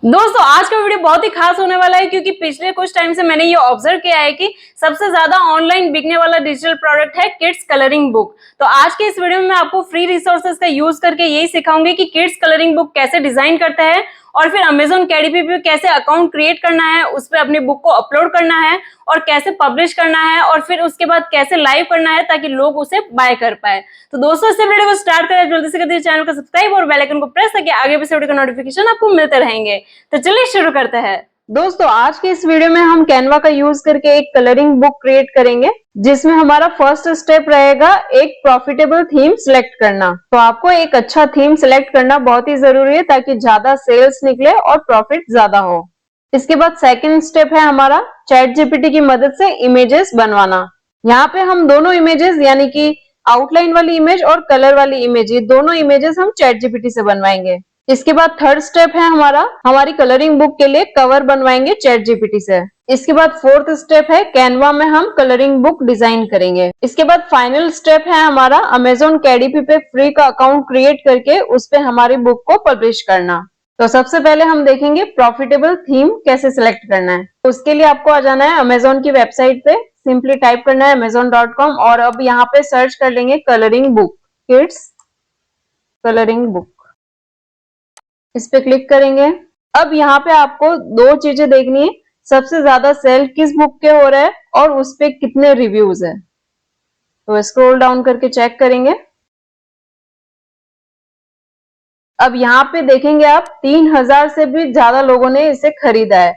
दोस्तों आज का वीडियो बहुत ही खास होने वाला है क्योंकि पिछले कुछ टाइम से मैंने ये ऑब्जर्व किया है कि सबसे ज्यादा ऑनलाइन बिकने वाला डिजिटल प्रोडक्ट है किड्स कलरिंग बुक। तो आज के इस वीडियो में मैं आपको फ्री रिसोर्सेज का यूज करके यही सिखाऊंगी कि किड्स कलरिंग बुक कैसे डिजाइन करता है और फिर अमेजोन KDP पे कैसे अकाउंट क्रिएट करना है, उस पर अपनी बुक को अपलोड करना है और कैसे पब्लिश करना है और फिर उसके बाद कैसे लाइव करना है ताकि लोग उसे बाय कर पाए। तो दोस्तों इस वीडियो को स्टार्ट करें, जल्दी से कर चैनल को सब्सक्राइब और बेल आइकन को प्रेस करके आगे भी वीडियो का नोटिफिकेशन आपको मिलते रहेंगे। तो चलिए शुरू करते हैं। दोस्तों आज के इस वीडियो में हम कैनवा का यूज करके एक कलरिंग बुक क्रिएट करेंगे जिसमें हमारा फर्स्ट स्टेप रहेगा एक प्रॉफिटेबल थीम सिलेक्ट करना। तो आपको एक अच्छा थीम सिलेक्ट करना बहुत ही जरूरी है ताकि ज्यादा सेल्स निकले और प्रॉफिट ज्यादा हो। इसके बाद सेकंड स्टेप है हमारा चैट जीपीटी की मदद से इमेजेस बनवाना। यहाँ पे हम दोनों इमेजेस यानी कि आउटलाइन वाली इमेज और कलर वाली इमेज, ये दोनों इमेजेस हम चैट जीपीटी से बनवाएंगे। इसके बाद थर्ड स्टेप है हमारी कलरिंग बुक के लिए कवर बनवाएंगे चैट जीपीटी से। इसके बाद फोर्थ स्टेप है कैनवा में हम कलरिंग बुक डिजाइन करेंगे। इसके बाद फाइनल स्टेप है हमारा अमेजोन KDP पे फ्री का अकाउंट क्रिएट करके उस पे हमारी बुक को पब्लिश करना। तो सबसे पहले हम देखेंगे प्रॉफिटेबल थीम कैसे सिलेक्ट करना है। तो उसके लिए आपको आ जाना है अमेजोन की वेबसाइट पे, सिंपली टाइप करना है amazon.com और अब यहाँ पे सर्च कर लेंगे colouring book, kids colouring book, इस पे क्लिक करेंगे। अब यहाँ पे आपको दो चीजें देखनी है, सबसे ज्यादा सेल किस बुक के हो रहा है और उस पे कितने रिव्यूज है। तो स्क्रॉल डाउन करके चेक करेंगे। अब यहाँ पे देखेंगे आप 3000 से भी ज्यादा लोगों ने इसे खरीदा है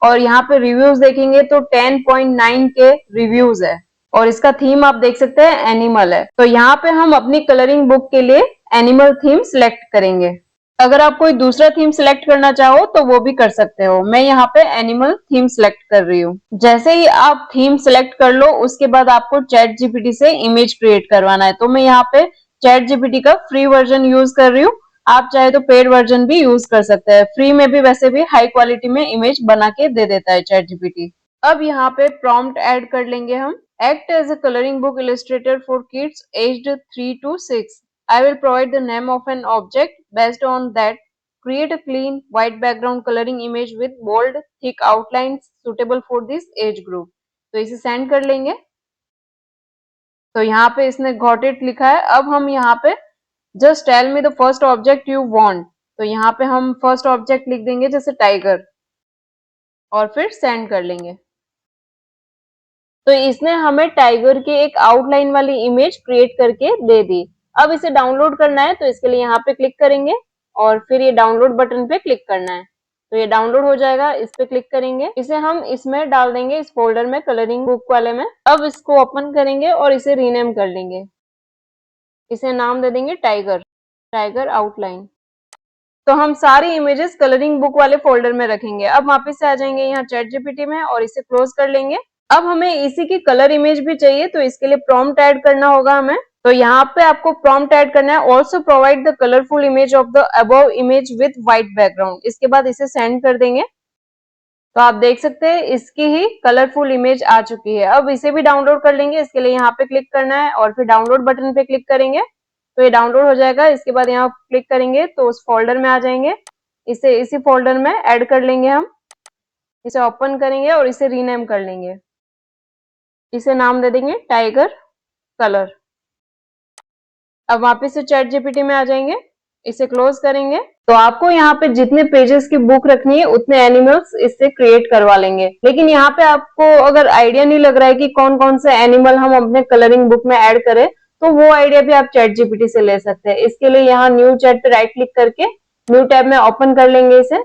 और यहाँ पे रिव्यूज देखेंगे तो 10.9 के रिव्यूज है और इसका थीम आप देख सकते हैं एनिमल है। तो यहाँ पे हम अपनी कलरिंग बुक के लिए एनिमल थीम सिलेक्ट करेंगे। अगर आप कोई दूसरा थीम सिलेक्ट करना चाहो तो वो भी कर सकते हो। मैं यहाँ पे एनिमल थीम सिलेक्ट कर रही हूँ। जैसे ही आप थीम सिलेक्ट कर लो उसके बाद आपको चैट जीपीटी से इमेज क्रिएट करवाना है। तो मैं यहाँ पे चैट जीपीटी का फ्री वर्जन यूज कर रही हूँ, आप चाहे तो पेड वर्जन भी यूज कर सकते हैं। फ्री में भी वैसे भी हाई क्वालिटी में इमेज बना के दे देता है चैट जीपीटी। अब यहाँ पे प्रॉम्प्ट ऐड कर लेंगे हम। Act as a colouring book illustrator for kids aged 3 to 6. I will provide the name of an object. Based on that, create a clean white background coloring image with bold thick outlines suitable for this age group. तो इसे send कर लेंगे। तो यहाँ पे इसने got it लिखा है। अब हम यहाँ पे just tell me the first object you want, तो यहाँ पे हम फर्स्ट ऑब्जेक्ट लिख देंगे जैसे टाइगर और फिर सेंड कर लेंगे। तो इसने हमें टाइगर की एक आउटलाइन वाली इमेज क्रिएट करके दे दी। अब इसे डाउनलोड करना है तो इसके लिए यहाँ पे क्लिक करेंगे और फिर ये डाउनलोड बटन पे क्लिक करना है। तो ये डाउनलोड हो जाएगा, इस पे क्लिक करेंगे। इसे हम इसमें डाल देंगे, इस फोल्डर में कलरिंग बुक वाले में। अब इसको ओपन करेंगे और इसे रीनेम कर लेंगे। इसे नाम दे देंगे टाइगर, टाइगर आउटलाइन। तो हम सारी इमेजेस कलरिंग बुक वाले फोल्डर में रखेंगे। अब वापस से आ जाएंगे यहाँ चैट जीपीटी में और इसे क्लोज कर लेंगे। अब हमें इसी की कलर इमेज भी चाहिए तो इसके लिए प्रॉम्प्ट ऐड करना होगा हमें। तो यहाँ पे आपको प्रॉम्प्ट ऐड करना है, also provide the colourful image of the above image with white background. इसके बाद इसे सेंड कर देंगे। तो आप देख सकते हैं इसकी ही कलरफुल इमेज आ चुकी है। अब इसे भी डाउनलोड कर लेंगे। इसके लिए यहाँ पे क्लिक करना है और फिर डाउनलोड बटन पे क्लिक करेंगे तो ये डाउनलोड हो जाएगा। इसके बाद यहाँ क्लिक करेंगे तो उस फोल्डर में आ जाएंगे। इसे इसी फोल्डर में ऐड कर लेंगे हम। इसे ओपन करेंगे और इसे रीनेम कर लेंगे। इसे नाम दे देंगे टाइगर कलर। अब वापस से चैट जीपीटी में आ जाएंगे, इसे क्लोज करेंगे। तो आपको यहाँ पे जितने पेजेस की बुक रखनी है उतने एनिमल्स इससे क्रिएट करवा लेंगे। लेकिन यहाँ पे आपको अगर आइडिया नहीं लग रहा है कि कौन कौन से एनिमल हम अपने कलरिंग बुक में ऐड करें तो वो आइडिया भी आप चैट जीपीटी से ले सकते हैं। इसके लिए यहाँ न्यू चैट पे राइट क्लिक करके न्यू टैब में ओपन कर लेंगे इसे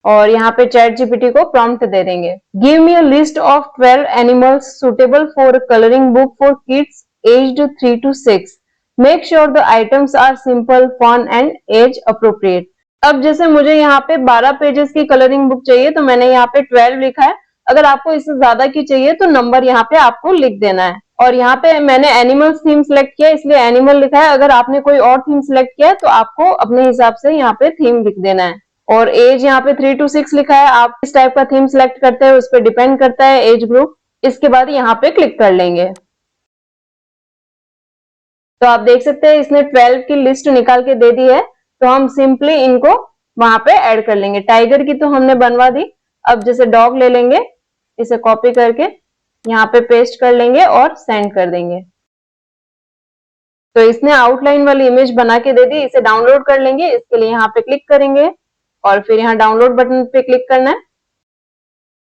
और यहाँ पे चैट जीपीटी को प्रॉम्प्ट दे देंगे। Give me a list of 12 animals suitable for colouring book for kids aged 3 to 6. Make sure the items are simple, fun and age appropriate. अब जैसे मुझे यहाँ पे 12 पेजेस की कलरिंग बुक चाहिए तो मैंने यहाँ पे 12 लिखा है। अगर आपको इससे ज्यादा की चाहिए तो नंबर यहाँ पे आपको लिख देना है। और यहाँ पे मैंने एनिमल्स थीम सिलेक्ट किया इसलिए एनिमल लिखा है। अगर आपने कोई और थीम सिलेक्ट किया है तो आपको अपने हिसाब से यहाँ पे थीम लिख देना है। और एज यहाँ पे 3 to 6 लिखा है। आप किस टाइप का थीम सिलेक्ट करते हैं उस पर डिपेंड करता है एज ग्रुप। इसके बाद यहाँ पे क्लिक कर लेंगे। तो आप देख सकते हैं इसने 12 की लिस्ट निकाल के दे दी है। तो हम सिंपली इनको वहां पे ऐड कर लेंगे। टाइगर की तो हमने बनवा दी। अब जैसे डॉग ले लेंगे, इसे कॉपी करके यहाँ पे पेस्ट कर लेंगे और सेंड कर देंगे। तो इसने आउटलाइन वाली इमेज बना के दे दी। इसे डाउनलोड कर लेंगे। इसके लिए यहाँ पे क्लिक करेंगे और फिर यहाँ डाउनलोड बटन पे क्लिक करना है।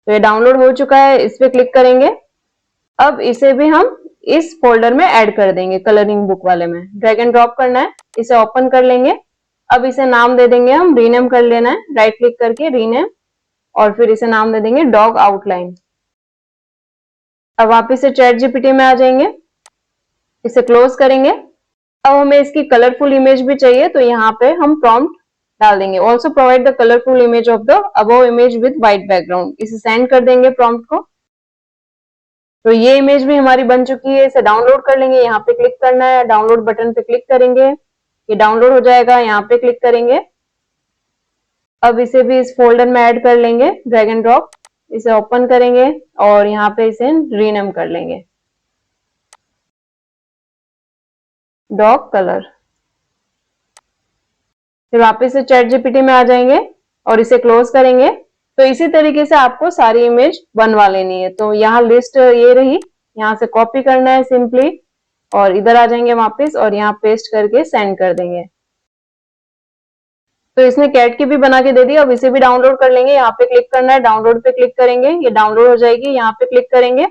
तो ये डाउनलोड हो चुका है, इस पे क्लिक करेंगे। अब इसे भी हम इस फोल्डर में ऐड कर देंगे, कलरिंग बुक वाले में। ड्रैग एंड ड्रॉप करना है, इसे ओपन कर लेंगे। अब इसे नाम दे देंगे हम, रीनेम कर लेना है, राइट क्लिक करके रीनेम, और फिर इसे नाम दे देंगे डॉग आउटलाइन। अब वापिस से चैट जीपीटी में आ जाएंगे, इसे क्लोज करेंगे। अब हमें इसकी कलरफुल इमेज भी चाहिए, तो यहाँ पे हम प्रॉम्प्ट डाल देंगे, also provide the colourful image of the above image with white background. इसे सेंड कर देंगे प्रॉम्प्ट को। तो ये इमेज भी हमारी बन चुकी है। इसे डाउनलोड कर लेंगे, यहाँ पे क्लिक करना है, डाउनलोड बटन पे क्लिक करेंगे, ये डाउनलोड हो जाएगा, यहाँ पे क्लिक करेंगे। अब इसे भी इस फोल्डर में ऐड कर लेंगे, ड्रैग एंड ड्रॉप, इसे ओपन करेंगे और यहाँ पे इसे रीनेम कर लेंगे, डॉग कलर। फिर वापस से चैट जीपीटी में आ जाएंगे और इसे क्लोज करेंगे। तो इसी तरीके से आपको सारी इमेज बनवा लेनी है। तो यहाँ लिस्ट ये रही, यहाँ से कॉपी करना है सिंपली और इधर आ जाएंगे वापस और यहाँ पेस्ट करके सेंड कर देंगे। तो इसने कैट की भी बना के दे दी। अब इसे भी डाउनलोड कर लेंगे, यहाँ पे क्लिक करना है, डाउनलोड पे क्लिक करेंगे, ये डाउनलोड हो जाएगी, यहाँ पे क्लिक करेंगे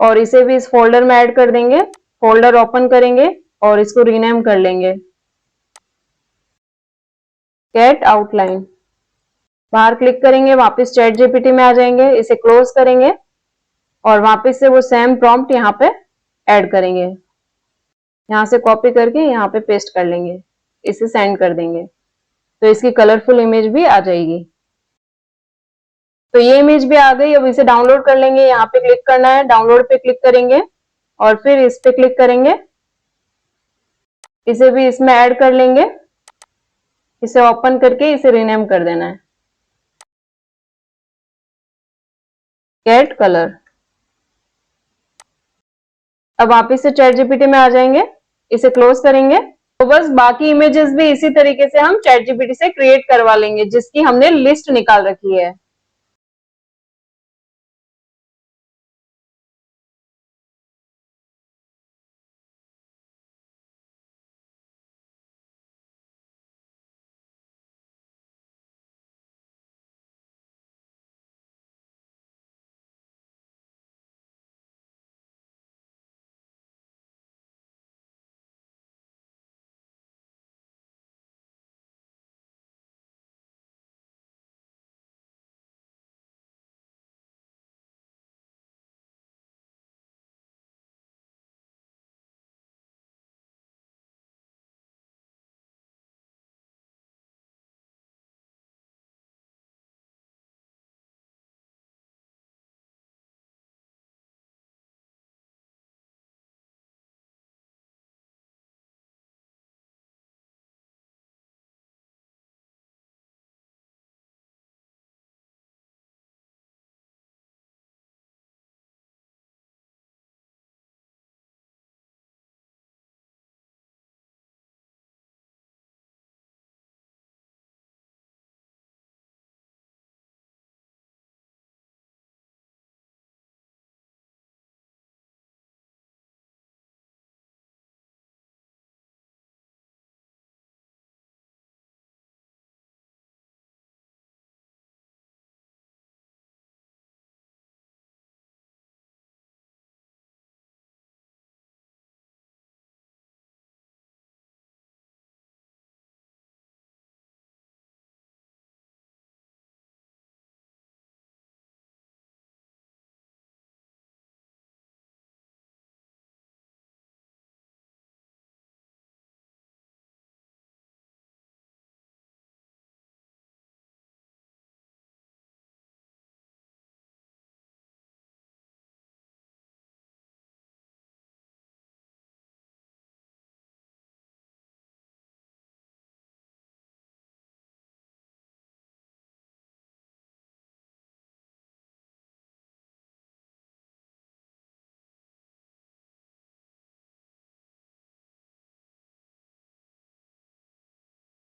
और इसे भी इस फोल्डर में ऐड कर देंगे। फोल्डर ओपन करेंगे और इसको रीनेम कर लेंगे, कैट आउटलाइन। बाहर क्लिक करेंगे, वापस चैट जीपीटी में आ जाएंगे, इसे क्लोज करेंगे और वापस से वो सेम प्रॉम्प्ट यहाँ पे ऐड करेंगे, यहाँ से कॉपी करके यहाँ पे पेस्ट कर लेंगे, इसे सेंड कर देंगे। तो इसकी कलरफुल इमेज भी आ जाएगी। तो ये इमेज भी आ गई। अब इसे डाउनलोड कर लेंगे, यहाँ पे क्लिक करना है, डाउनलोड पे क्लिक करेंगे और फिर इस पे क्लिक करेंगे, इसे भी इसमें ऐड कर लेंगे, इसे ओपन करके इसे रीनेम कर देना है, कैट कलर। अब वापिस से चैट जीपीटी में आ जाएंगे, इसे क्लोज करेंगे। तो बस बाकी इमेजेस भी इसी तरीके से हम चैट जीपीटी से क्रिएट करवा लेंगे, जिसकी हमने लिस्ट निकाल रखी है।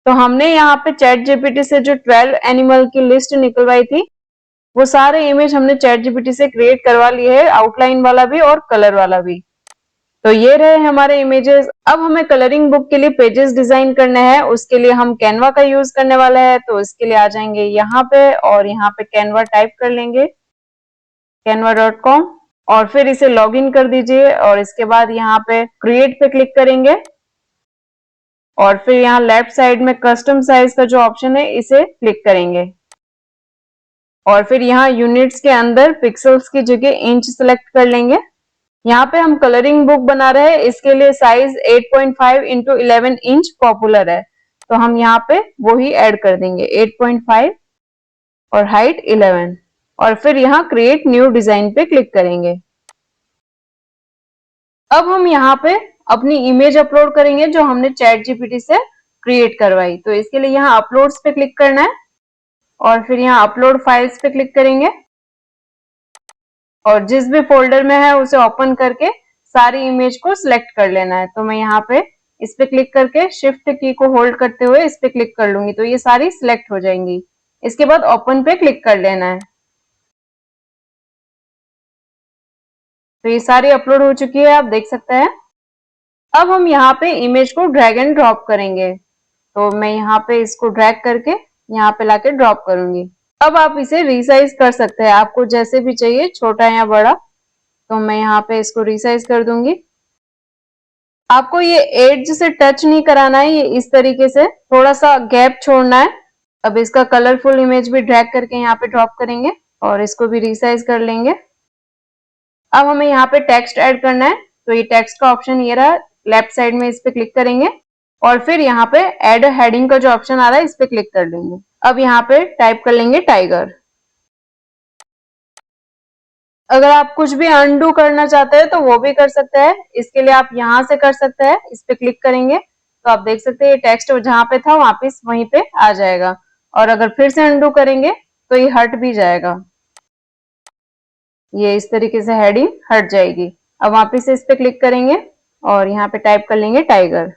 तो हमने यहाँ पे चैट जीपीटी से जो 12 एनिमल की लिस्ट निकलवाई थी, वो सारे इमेज हमने चैट जीपीटी से क्रिएट करवा लिए है, आउटलाइन वाला भी और कलर वाला भी। तो ये रहे हमारे इमेजेस। अब हमें कलरिंग बुक के लिए पेजेस डिजाइन करने हैं, उसके लिए हम कैनवा का यूज करने वाले हैं। तो इसके लिए आ जाएंगे यहाँ पे और यहाँ पे कैनवा टाइप कर लेंगे, canva.com, और फिर इसे लॉग इन कर दीजिए और इसके बाद यहाँ पे क्रिएट पे क्लिक करेंगे और फिर यहाँ लेफ्ट साइड में कस्टम साइज का जो ऑप्शन है इसे क्लिक करेंगे और फिर यहाँ यूनिट्स के अंदर पिक्सल्स की जगह इंच सेलेक्ट कर लेंगे। यहाँ पे हम कलरिंग बुक बना रहे हैं, इसके लिए साइज 8.5 इंटू 11 इंच पॉपुलर है, तो हम यहाँ पे वो ही ऐड कर देंगे 8.5 और हाइट 11 और फिर यहाँ क्रिएट न्यू डिजाइन पे क्लिक करेंगे। अब हम यहाँ पे अपनी इमेज अपलोड करेंगे जो हमने चैट जीपीटी से क्रिएट करवाई। तो इसके लिए यहाँ अपलोड्स पे क्लिक करना है और फिर यहाँ अपलोड फाइल्स पे क्लिक करेंगे और जिस भी फोल्डर में है उसे ओपन करके सारी इमेज को सिलेक्ट कर लेना है। तो मैं यहाँ पे इस पे क्लिक करके शिफ्ट की को होल्ड करते हुए इस पे क्लिक कर लूंगी, तो ये सारी सिलेक्ट हो जाएंगी। इसके बाद ओपन पे क्लिक कर लेना है। तो ये सारी अपलोड हो चुकी है, आप देख सकते हैं। अब हम यहाँ पे इमेज को ड्रैग एंड ड्रॉप करेंगे, तो मैं यहाँ पे इसको ड्रैग करके यहाँ पे लाके ड्रॉप करूंगी। अब आप इसे रिसाइज कर सकते हैं, आपको जैसे भी चाहिए, छोटा या बड़ा। तो मैं यहाँ पे इसको रिसाइज कर दूंगी। आपको ये एज से टच नहीं कराना है, ये इस तरीके से थोड़ा सा गैप छोड़ना है। अब इसका कलरफुल इमेज भी ड्रैग करके यहाँ पे ड्रॉप करेंगे और इसको भी रिसाइज कर लेंगे। अब हमें यहाँ पे टेक्स्ट ऐड करना है, तो ये टेक्स्ट का ऑप्शन ये रहा, लेफ्ट साइड में इस पे क्लिक करेंगे और फिर यहाँ पे एड हेडिंग का जो ऑप्शन आ रहा है इस पे क्लिक कर लेंगे। अब यहाँ पे टाइप कर लेंगे टाइगर। अगर आप कुछ भी अनडू करना चाहते हैं तो वो भी कर सकते हैं, इसके लिए आप यहाँ से कर सकते हैं। इस पे क्लिक करेंगे तो आप देख सकते हैं ये टेक्स्ट जहां पे था वापिस वहीं पे आ जाएगा, और अगर फिर से अनडू करेंगे तो ये हट भी जाएगा। ये इस तरीके से हेडिंग हट जाएगी। अब वापिस से इस पे क्लिक करेंगे और यहाँ पे टाइप कर लेंगे टाइगर।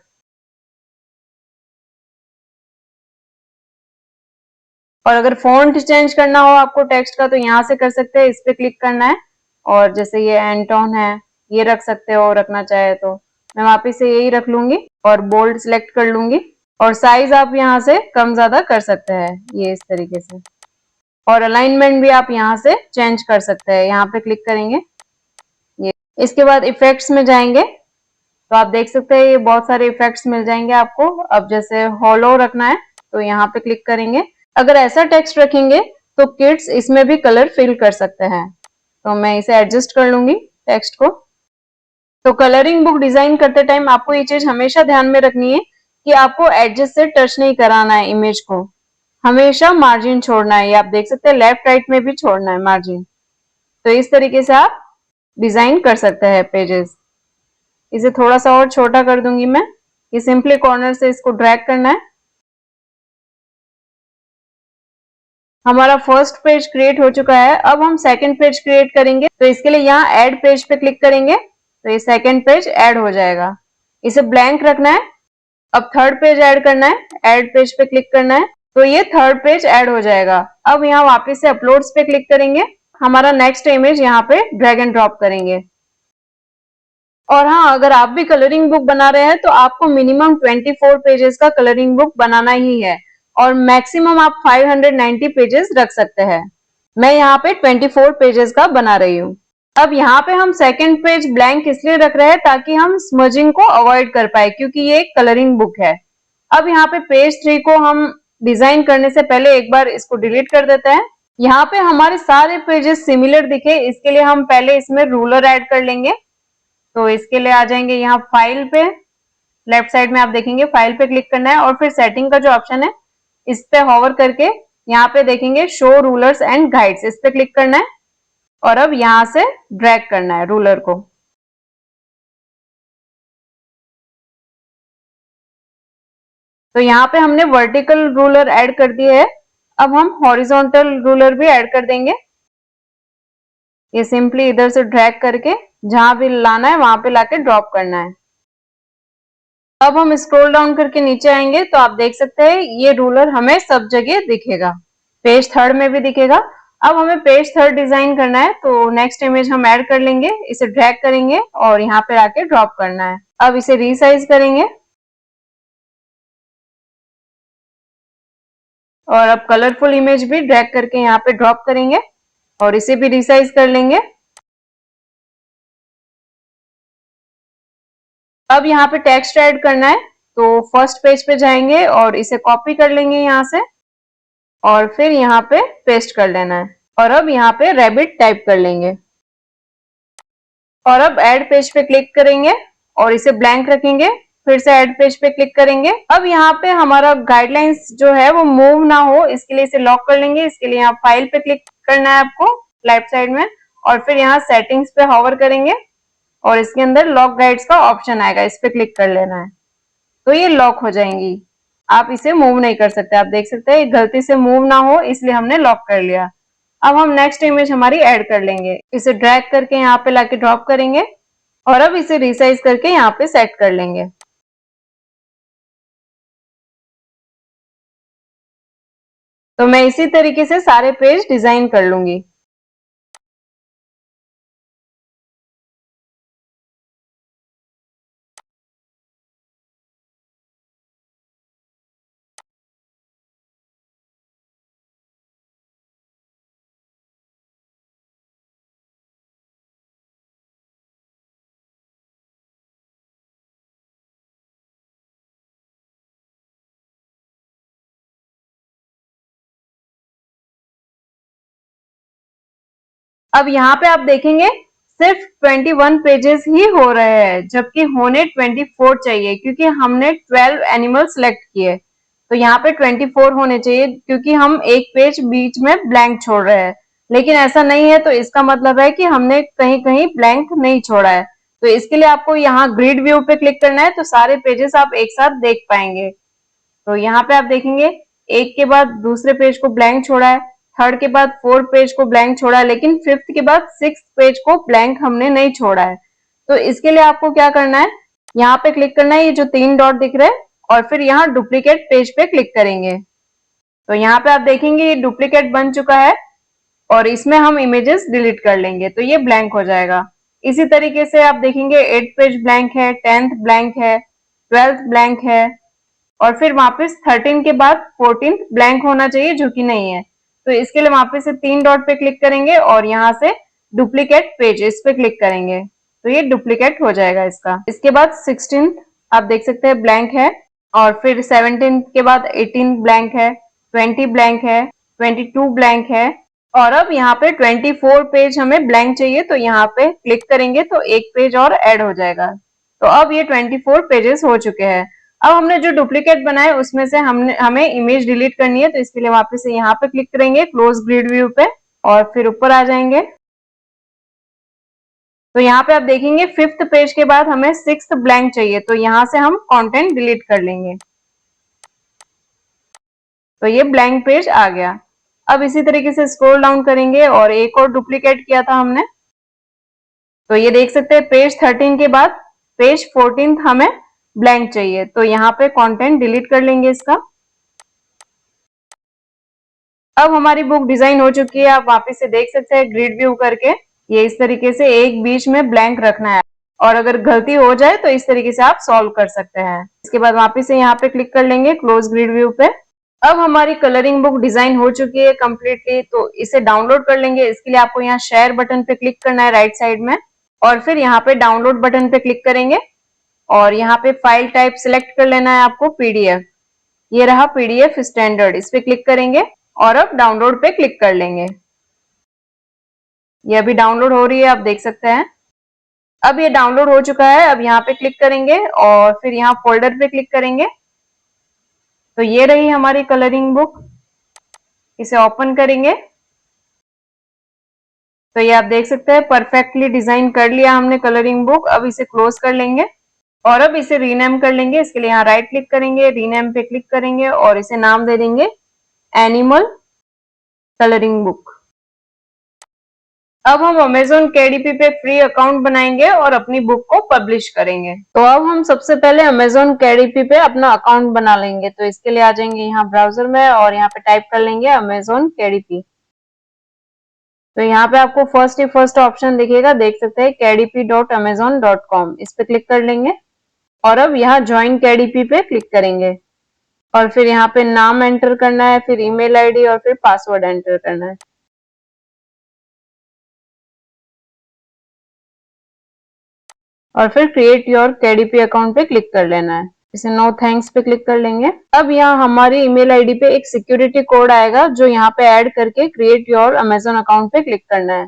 और अगर फॉन्ट चेंज करना हो आपको टेक्स्ट का तो यहाँ से कर सकते हैं, इस पे क्लिक करना है और जैसे ये एंटोन है ये रख सकते हो, रखना चाहे तो। मैं वापिस से यही रख लूंगी और बोल्ड सिलेक्ट कर लूंगी और साइज आप यहाँ से कम ज्यादा कर सकते हैं, ये इस तरीके से। और अलाइनमेंट भी आप यहाँ से चेंज कर सकते हैं, यहाँ पे क्लिक करेंगे ये। इसके बाद इफेक्ट्स में जाएंगे तो आप देख सकते हैं ये बहुत सारे इफेक्ट्स मिल जाएंगे आपको। अब जैसे हॉलो रखना है तो यहाँ पे क्लिक करेंगे। अगर ऐसा टेक्स्ट रखेंगे तो किड्स इसमें भी कलर फिल कर सकते हैं, तो मैं इसे एडजस्ट कर लूंगी टेक्स्ट को। तो कलरिंग बुक डिजाइन करते टाइम आपको ये चीज हमेशा ध्यान में रखनी है कि आपको एडजस्ट से टच नहीं कराना है इमेज को, हमेशा मार्जिन छोड़ना है। ये आप देख सकते हैं लेफ्ट राइट में भी छोड़ना है मार्जिन। तो इस तरीके से आप डिजाइन कर सकते हैं पेजेस। इसे थोड़ा सा और छोटा कर दूंगी मैं। ये सिंपली कॉर्नर से इसको ड्रैग करना है। हमारा फर्स्ट पेज क्रिएट हो चुका है। अब हम सेकंड पेज क्रिएट करेंगे, तो इसके लिए यहाँ ऐड पेज पे क्लिक करेंगे तो ये सेकंड पेज ऐड हो जाएगा। इसे ब्लैंक रखना है। अब थर्ड पेज ऐड करना है, ऐड पेज पे क्लिक करना है तो ये थर्ड पेज ऐड हो जाएगा। अब यहाँ वापस से अपलोड्स पे क्लिक करेंगे, हमारा नेक्स्ट इमेज यहाँ पे ड्रैग एंड ड्रॉप करेंगे। और हाँ, अगर आप भी कलरिंग बुक बना रहे हैं तो आपको मिनिमम 24 पेजेस का कलरिंग बुक बनाना ही है और मैक्सिमम आप 590 पेजेस रख सकते हैं। मैं यहाँ पे 24 पेजेस का बना रही हूँ। अब यहाँ पे हम सेकंड पेज ब्लैंक इसलिए रख रहे हैं ताकि हम स्मजिंग को अवॉइड कर पाए, क्योंकि ये एक कलरिंग बुक है। अब यहाँ पे पेज 3 को हम डिजाइन करने से पहले एक बार इसको डिलीट कर देते हैं। यहाँ पे हमारे सारे पेजेस सिमिलर दिखे इसके लिए हम पहले इसमें रूलर ऐड कर लेंगे। तो इसके लिए आ जाएंगे यहाँ फाइल पे, लेफ्ट साइड में आप देखेंगे फाइल पे क्लिक करना है और फिर सेटिंग का जो ऑप्शन है इस पे होवर करके यहाँ पे देखेंगे शो रूलर्स एंड गाइड्स, इस पे क्लिक करना है और अब यहाँ से ड्रैग करना है रूलर को। तो यहाँ पे हमने वर्टिकल रूलर ऐड कर दिए है। अब हम हॉरिजॉन्टल रूलर भी ऐड कर देंगे। ये सिंपली इधर से ड्रैग करके जहां भी लाना है वहां पे लाके ड्रॉप करना है। अब हम स्क्रॉल डाउन करके नीचे आएंगे तो आप देख सकते हैं ये रूलर हमें सब जगह दिखेगा, पेज थर्ड में भी दिखेगा। अब हमें पेज थर्ड डिजाइन करना है तो नेक्स्ट इमेज हम ऐड कर लेंगे, इसे ड्रैग करेंगे और यहाँ पे आके ड्रॉप करना है। अब इसे रीसाइज करेंगे और अब कलरफुल इमेज भी ड्रैग करके यहाँ पे ड्रॉप करेंगे और इसे भी रीसाइज कर लेंगे। अब यहाँ पे टेक्स्ट ऐड करना है तो फर्स्ट पेज पे जाएंगे और इसे कॉपी कर लेंगे यहाँ से और फिर यहाँ पे पेस्ट कर लेना है और अब यहाँ पे रैबिट टाइप कर लेंगे और अब ऐड पेज पे क्लिक करेंगे और इसे ब्लैंक रखेंगे, फिर से ऐड पेज पे क्लिक करेंगे। अब यहाँ पे हमारा गाइडलाइंस जो है वो मूव ना हो इसके लिए इसे लॉक कर लेंगे। इसके लिए यहाँ फाइल पे क्लिक करना है आपको लेफ्ट साइड में और फिर यहाँ सेटिंग्स पे हॉवर करेंगे और इसके अंदर लॉक गाइड्स का ऑप्शन आएगा, इस पे क्लिक कर लेना है तो ये लॉक हो जाएंगी। आप इसे मूव नहीं कर सकते, आप देख सकते हैं गलती से मूव ना हो इसलिए हमने लॉक कर लिया। अब हम नेक्स्ट इमेज हमारी ऐड कर लेंगे, इसे ड्रैग करके यहाँ पे लाके ड्रॉप करेंगे और अब इसे रिसाइज करके यहाँ पे सेट कर लेंगे। तो मैं इसी तरीके से सारे पेज डिजाइन कर लूंगी। अब यहाँ पे आप देखेंगे सिर्फ 21 पेजेस ही हो रहे हैं जबकि होने 24 चाहिए क्योंकि हमने 12 एनिमल सेलेक्ट किए। तो यहाँ पे 24 होने चाहिए क्योंकि हम एक पेज बीच में ब्लैंक छोड़ रहे हैं, लेकिन ऐसा नहीं है तो इसका मतलब है कि हमने कहीं कहीं ब्लैंक नहीं छोड़ा है। तो इसके लिए आपको यहाँ ग्रिड व्यू पे क्लिक करना है तो सारे पेजेस आप एक साथ देख पाएंगे। तो यहाँ पे आप देखेंगे एक के बाद दूसरे पेज को ब्लैंक छोड़ा है, थर्ड के बाद फोर्थ पेज को ब्लैंक छोड़ा है, लेकिन फिफ्थ के बाद सिक्स्थ पेज को ब्लैंक हमने नहीं छोड़ा है। तो इसके लिए आपको क्या करना है, यहाँ पे क्लिक करना है, ये जो 3 डॉट दिख रहे हैं और फिर यहाँ डुप्लीकेट पेज पे क्लिक करेंगे। तो यहाँ पे आप देखेंगे ये डुप्लीकेट बन चुका है और इसमें हम इमेजेस डिलीट कर लेंगे तो ये ब्लैंक हो जाएगा। इसी तरीके से आप देखेंगे 8th पेज ब्लैंक है, 10th ब्लैंक है, 12th ब्लैंक है और फिर वापस 13 के बाद 14th ब्लैंक होना चाहिए जो कि नहीं है। तो इसके लिए वापस से 3 डॉट पे क्लिक करेंगे और यहाँ से डुप्लीकेट पेज इस पे क्लिक करेंगे तो ये डुप्लीकेट हो जाएगा इसका। इसके बाद 16th आप देख सकते हैं ब्लैंक है और फिर 17th के बाद 18 ब्लैंक है, 20 ब्लैंक है, 22 ब्लैंक है और अब यहाँ पे 24 पेज हमें ब्लैंक चाहिए तो यहाँ पे क्लिक करेंगे तो एक पेज और ऐड हो जाएगा। तो अब ये 24 पेजेस हो चुके हैं। अब हमने जो डुप्लीकेट बनाए उसमें से हमें इमेज डिलीट करनी है तो इसके लिए वापस से यहाँ पे क्लिक करेंगे क्लोज ग्रिड व्यू पे और फिर ऊपर आ जाएंगे। तो यहाँ पे आप देखेंगे 5th पेज के बाद हमें 6th ब्लैंक चाहिए तो यहाँ से हम कंटेंट डिलीट कर लेंगे तो ये ब्लैंक पेज आ गया। अब इसी तरीके से स्क्रॉल डाउन करेंगे और एक और डुप्लीकेट किया था हमने तो ये देख सकते हैं पेज 13 के बाद पेज 14 हमें ब्लैंक चाहिए तो यहाँ पे कंटेंट डिलीट कर लेंगे इसका। अब हमारी बुक डिजाइन हो चुकी है, आप वापस से देख सकते हैं ग्रिड व्यू करके ये इस तरीके से एक बीच में ब्लैंक रखना है और अगर गलती हो जाए तो इस तरीके से आप सॉल्व कर सकते हैं। इसके बाद वापस से यहाँ पे क्लिक कर लेंगे क्लोज ग्रिड व्यू पे। अब हमारी कलरिंग बुक डिजाइन हो चुकी है कंप्लीटली तो इसे डाउनलोड कर लेंगे। इसके लिए आपको यहाँ शेयर बटन पे क्लिक करना है राइट साइड में और फिर यहाँ पे डाउनलोड बटन पे क्लिक करेंगे और यहाँ पे फाइल टाइप सिलेक्ट कर लेना है आपको पीडीएफ। ये रहा पीडीएफ स्टैंडर्ड, इस पे क्लिक करेंगे और अब डाउनलोड पे क्लिक कर लेंगे। ये अभी डाउनलोड हो रही है, आप देख सकते हैं। अब ये डाउनलोड हो चुका है, अब यहाँ पे क्लिक करेंगे और फिर यहाँ फोल्डर पे क्लिक करेंगे तो ये रही हमारी कलरिंग बुक। इसे ओपन करेंगे तो ये आप देख सकते हैं परफेक्टली डिजाइन कर लिया हमने कलरिंग बुक। अब इसे क्लोज कर लेंगे और अब इसे रीनेम कर लेंगे। इसके लिए यहाँ राइट क्लिक करेंगे, रीनेम पे क्लिक करेंगे और इसे नाम दे देंगे एनिमल कलरिंग बुक। अब हम Amazon KDP पे फ्री अकाउंट बनाएंगे और अपनी बुक को पब्लिश करेंगे। तो अब हम सबसे पहले Amazon KDP पे अपना अकाउंट बना लेंगे। तो इसके लिए आ जाएंगे यहाँ ब्राउजर में और यहाँ पे टाइप कर लेंगे Amazon KDP। तो यहाँ पे आपको फर्स्ट ऑप्शन दिखेगा, देख सकते हैं kdp.amazon.com, इस पे क्लिक कर लेंगे और अब यहाँ ज्वाइन KDP पे क्लिक करेंगे और फिर यहाँ पे नाम एंटर करना है, फिर ईमेल आईडी और फिर पासवर्ड एंटर करना है। और फिर क्रिएट योर KDP अकाउंट पे क्लिक कर लेना है। इसे नो थैंक्स पे क्लिक कर लेंगे। अब यहाँ हमारी ईमेल आईडी पे एक सिक्योरिटी कोड आएगा जो यहाँ पे ऐड करके क्रिएट योर अमेजोन अकाउंट पे क्लिक करना है।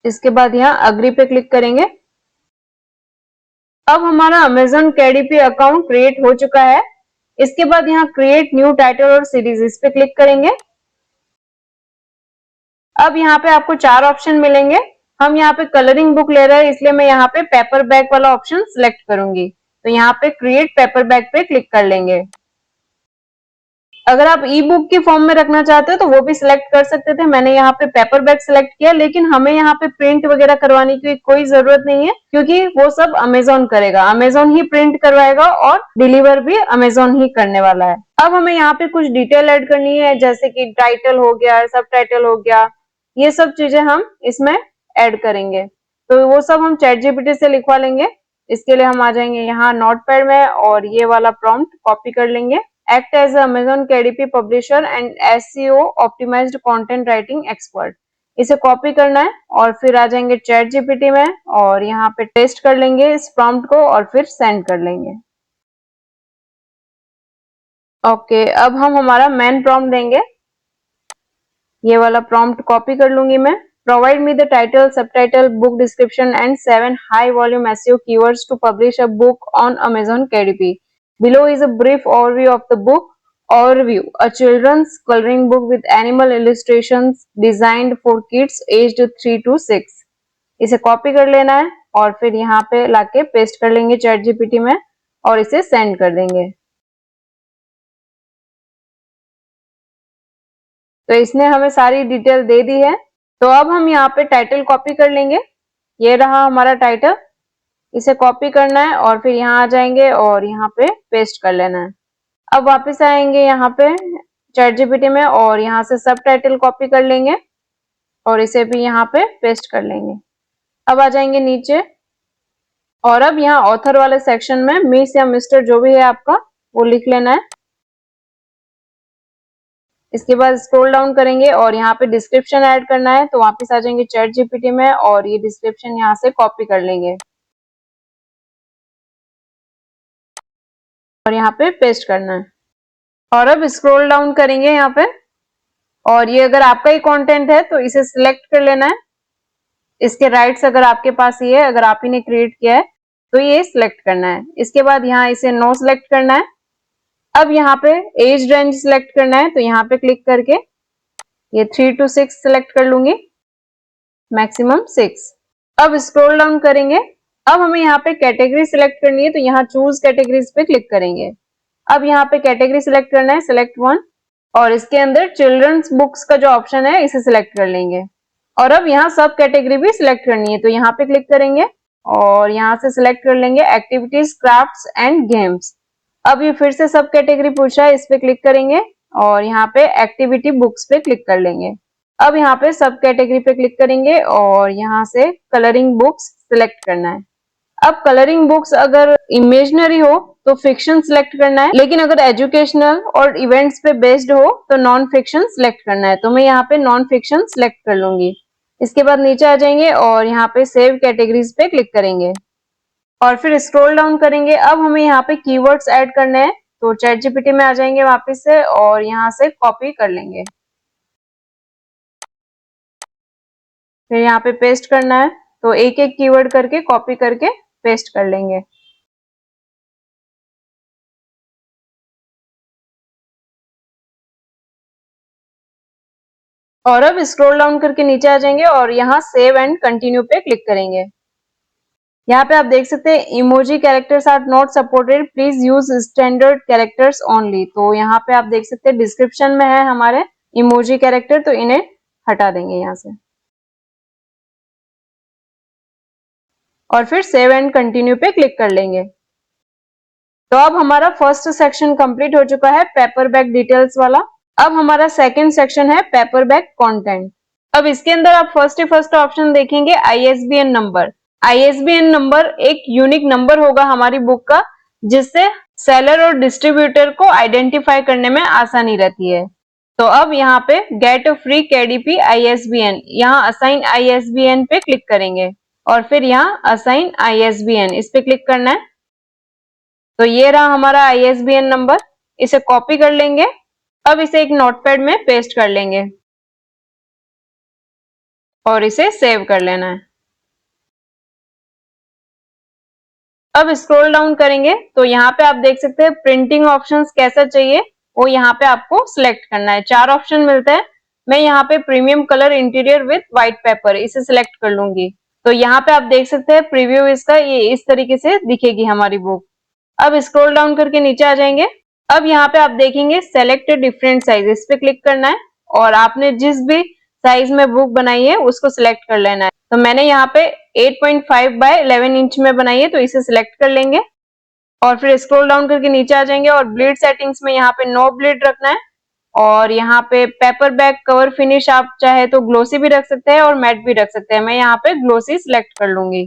इसके बाद यहाँ अग्री पे क्लिक करेंगे। अब हमारा अमेजोन KDP अकाउंट क्रिएट हो चुका है। इसके बाद यहाँ क्रिएट न्यू टाइटल और सीरीज, इस पे क्लिक करेंगे। अब यहाँ पे आपको 4 ऑप्शन मिलेंगे। हम यहाँ पे कलरिंग बुक ले रहे हैं इसलिए मैं यहाँ पे पेपर बैग वाला ऑप्शन सिलेक्ट करूंगी। तो यहाँ पे क्रिएट पेपर बैग पे क्लिक कर लेंगे। अगर आप ई बुक की फॉर्म में रखना चाहते हो तो वो भी सिलेक्ट कर सकते थे। मैंने यहाँ पे पेपर बैग सिलेक्ट किया, लेकिन हमें यहाँ पे प्रिंट वगैरह करवाने की कोई जरूरत नहीं है क्योंकि वो सब अमेजोन करेगा। अमेजोन ही प्रिंट करवाएगा और डिलीवर भी अमेजोन ही करने वाला है। अब हमें यहाँ पे कुछ डिटेल ऐड करनी है, जैसे कि टाइटल हो गया, सब टाइटल हो गया, ये सब चीजें हम इसमें ऐड करेंगे। तो वो सब हम चैट जीपीटी से लिखवा लेंगे। इसके लिए हम आ जाएंगे यहाँ नोटपैड में और ये वाला प्रॉम्प्ट कॉपी कर लेंगे। Act as a Amazon KDP publisher and SEO optimized content writing expert, इसे कॉपी करना है और फिर आ जाएंगे चैट जीपीटी में और यहाँ पे पेस्ट कर लेंगे इस प्रॉम्प्ट को और फिर सेंड कर लेंगे। ओके, अब हम हमारा मेन प्रॉम्प्ट देंगे। ये वाला प्रॉम्प्ट कॉपी कर लूंगी मैं। Provide me the title, subtitle, book description and 7 high volume SEO keywords to publish a book on Amazon KDP. Below is a brief overview of the book. Overview: a children's coloring book with animal illustrations designed for kids aged 3 to 6. इसे copy कर लेना है और फिर यहाँ पे लाके paste कर लेंगे चैट जीपीटी में और इसे सेंड कर देंगे। तो इसने हमें सारी डिटेल दे दी है। तो अब हम यहाँ पे टाइटल कॉपी कर लेंगे। ये रहा हमारा टाइटल, इसे कॉपी करना है और फिर यहाँ आ जाएंगे और यहाँ पे पेस्ट कर लेना है। अब वापस आएंगे यहाँ पे चैट जीपीटी में और यहाँ से सब टाइटल कॉपी कर लेंगे और इसे भी यहाँ पे पेस्ट कर लेंगे। अब आ जाएंगे नीचे और अब यहाँ ऑथर वाले सेक्शन में मिस या मिस्टर जो भी है आपका वो लिख लेना है। इसके बाद स्क्रॉल डाउन करेंगे और यहाँ पे डिस्क्रिप्शन ऐड करना है। तो वापस आ जाएंगे चैट जीपीटी में और ये डिस्क्रिप्शन यहाँ से कॉपी कर लेंगे और यहाँ पे पेस्ट करना है। और अब स्क्रॉल डाउन करेंगे यहाँ पे और ये अगर आपका ही कंटेंट है तो इसे सिलेक्ट कर लेना है। इसके राइट्स अगर आपके पास ही है, अगर आप ही ने क्रिएट किया है तो ये सिलेक्ट करना है। इसके बाद यहाँ इसे नो सिलेक्ट करना है। अब यहाँ पे एज रेंज सिलेक्ट करना है। तो यहाँ पे क्लिक करके ये 3 to 6 सिलेक्ट कर लूंगी, मैक्सिमम 6। अब स्क्रॉल डाउन करेंगे। अब हमें यहाँ पे कैटेगरी सिलेक्ट करनी है। तो यहाँ चूज कैटेगरीज पे क्लिक करेंगे। अब यहाँ पे कैटेगरी सिलेक्ट करना है, सिलेक्ट वन, और इसके अंदर चिल्ड्रंस बुक्स का जो ऑप्शन है इसे सिलेक्ट कर लेंगे। और अब यहाँ सब कैटेगरी भी सिलेक्ट करनी है। तो यहाँ पे क्लिक करेंगे और यहाँ से सिलेक्ट कर लेंगे एक्टिविटीज, क्राफ्ट्स एंड गेम्स। अब ये फिर से सब कैटेगरी पूछा है, इस पे क्लिक करेंगे और यहाँ पे एक्टिविटी बुक्स पे क्लिक कर लेंगे। अब यहाँ पे सब कैटेगरी पे क्लिक करेंगे और यहाँ से कलरिंग बुक्स सिलेक्ट करना है। अब कलरिंग बुक्स अगर इमेजिनरी हो तो फिक्शन सिलेक्ट करना है, लेकिन अगर एजुकेशनल और इवेंट्स पे बेस्ड हो तो नॉन फिक्शन सिलेक्ट करना है। तो मैं यहाँ पे नॉन फिक्शन सिलेक्ट कर लूंगी। इसके बाद नीचे आ जाएंगे और यहाँ पे सेव कैटेगरीज पे क्लिक करेंगे और फिर स्क्रॉल डाउन करेंगे। अब हमें यहाँ पे कीवर्ड्स ऐड करने हैं। तो चैट जीपीटी में आ जाएंगे वापस से और यहाँ से कॉपी कर लेंगे, फिर यहाँ पे पेस्ट करना है। तो एक एक कीवर्ड करके कॉपी करके पेस्ट कर लेंगे। और अब स्क्रॉल डाउन करके नीचे आ जाएंगे और यहाँ सेव एंड कंटिन्यू पे क्लिक करेंगे। यहाँ पे आप देख सकते हैं emoji characters are not supported, please use standard characters only. तो यहाँ पे आप देख सकते हैं डिस्क्रिप्शन में है हमारे इमोजी कैरेक्टर, तो इन्हें हटा देंगे यहाँ से और फिर सेव एंड कंटिन्यू पे क्लिक कर लेंगे। तो अब हमारा फर्स्ट सेक्शन कंप्लीट हो चुका है पेपर बैग डिटेल्स वाला। अब हमारा सेकंड सेक्शन है पेपर बैग कंटेंट। अब इसके अंदर आप फर्स्ट ऑप्शन देखेंगे ISBN नंबर। ISBN नंबर एक यूनिक नंबर होगा हमारी बुक का, जिससे सेलर और डिस्ट्रीब्यूटर को आइडेंटिफाई करने में आसानी रहती है। तो अब यहाँ पे गेट फ्री KDP ISBN, यहाँ असाइन ISBN पे क्लिक करेंगे और फिर यहाँ असाइन ISBN इस पे क्लिक करना है। तो ये रहा हमारा ISBN नंबर, इसे कॉपी कर लेंगे। अब इसे एक नोटपैड में पेस्ट कर लेंगे और इसे सेव कर लेना है। अब स्क्रॉल डाउन करेंगे तो यहाँ पे आप देख सकते हैं प्रिंटिंग ऑप्शंस कैसा चाहिए वो यहाँ पे आपको सिलेक्ट करना है। 4 ऑप्शन मिलते हैं। मैं यहाँ पे premium colour interior with white paper इसे सिलेक्ट कर लूंगी। तो यहाँ पे आप देख सकते हैं प्रीव्यू इसका ये इस तरीके से दिखेगी हमारी बुक। अब स्क्रॉल डाउन करके नीचे आ जाएंगे। अब यहाँ पे आप देखेंगे सेलेक्ट डिफरेंट साइज, इस पे क्लिक करना है और आपने जिस भी साइज में बुक बनाई है उसको सिलेक्ट कर लेना है। तो मैंने यहाँ पे 8.5 बाय 11 इंच में बनाई है तो इसे सिलेक्ट कर लेंगे और फिर स्क्रॉल डाउन करके नीचे आ जाएंगे और ब्लीड सेटिंग्स में यहाँ पे नो ब्लीड रखना है। और यहाँ पे पेपर बैग कवर फिनिश आप चाहे तो ग्लोसी भी रख सकते हैं और मैट भी रख सकते हैं। मैं यहाँ पे ग्लोसी सिलेक्ट कर लूंगी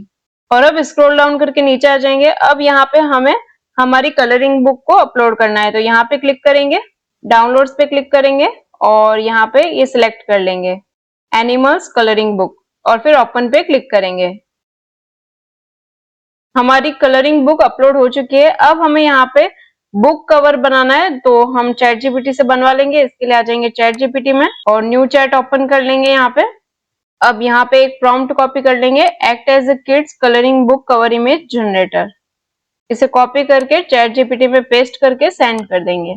और अब स्क्रॉल डाउन करके नीचे आ जाएंगे। अब यहाँ पे हमें हमारी कलरिंग बुक को अपलोड करना है तो यहाँ पे क्लिक करेंगे, डाउनलोड्स पे क्लिक करेंगे और यहाँ पे ये सिलेक्ट कर लेंगे एनिमल्स कलरिंग बुक और फिर ओपन पे क्लिक करेंगे। हमारी कलरिंग बुक अपलोड हो चुकी है। अब हमें यहाँ पे बुक कवर बनाना है तो हम चैट जीपीटी से बनवा लेंगे। इसके लिए आ जाएंगे चैट जीपीटी में और न्यू चैट ओपन कर लेंगे यहाँ पे। अब यहाँ पे एक प्रॉम्प्ट कॉपी कर लेंगे, act as a kids colouring book cover image generator. इसे कॉपी करके चैट जीपीटी में पेस्ट करके सेंड कर देंगे।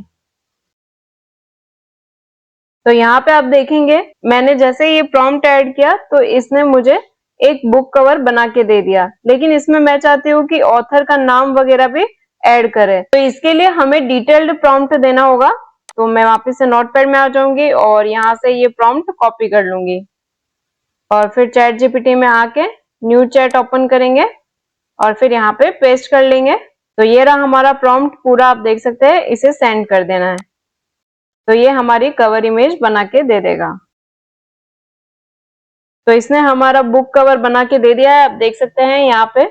तो यहाँ पे आप देखेंगे मैंने जैसे ये प्रॉम्प्ट ऐड किया तो इसने मुझे एक बुक कवर बना के दे दिया, लेकिन इसमें मैं चाहती हूँ कि ऑथर का नाम वगैरह भी ऐड करें। तो इसके लिए हमें डिटेल्ड प्रॉम्प्ट देना होगा। तो मैं वापस से नोटपैड में आ जाऊंगी और यहाँ से ये प्रॉम्प्ट कॉपी कर लूंगी और फिर चैट जीपीटी में आके न्यू चैट ओपन करेंगे और फिर यहाँ पे पेस्ट कर लेंगे। तो ये रहा हमारा प्रॉम्प्ट पूरा, आप देख सकते हैं। इसे सेंड कर देना है तो ये हमारी कवर इमेज बना के दे देगा। तो इसने हमारा बुक कवर बना के दे दिया है। आप देख सकते हैं यहाँ पे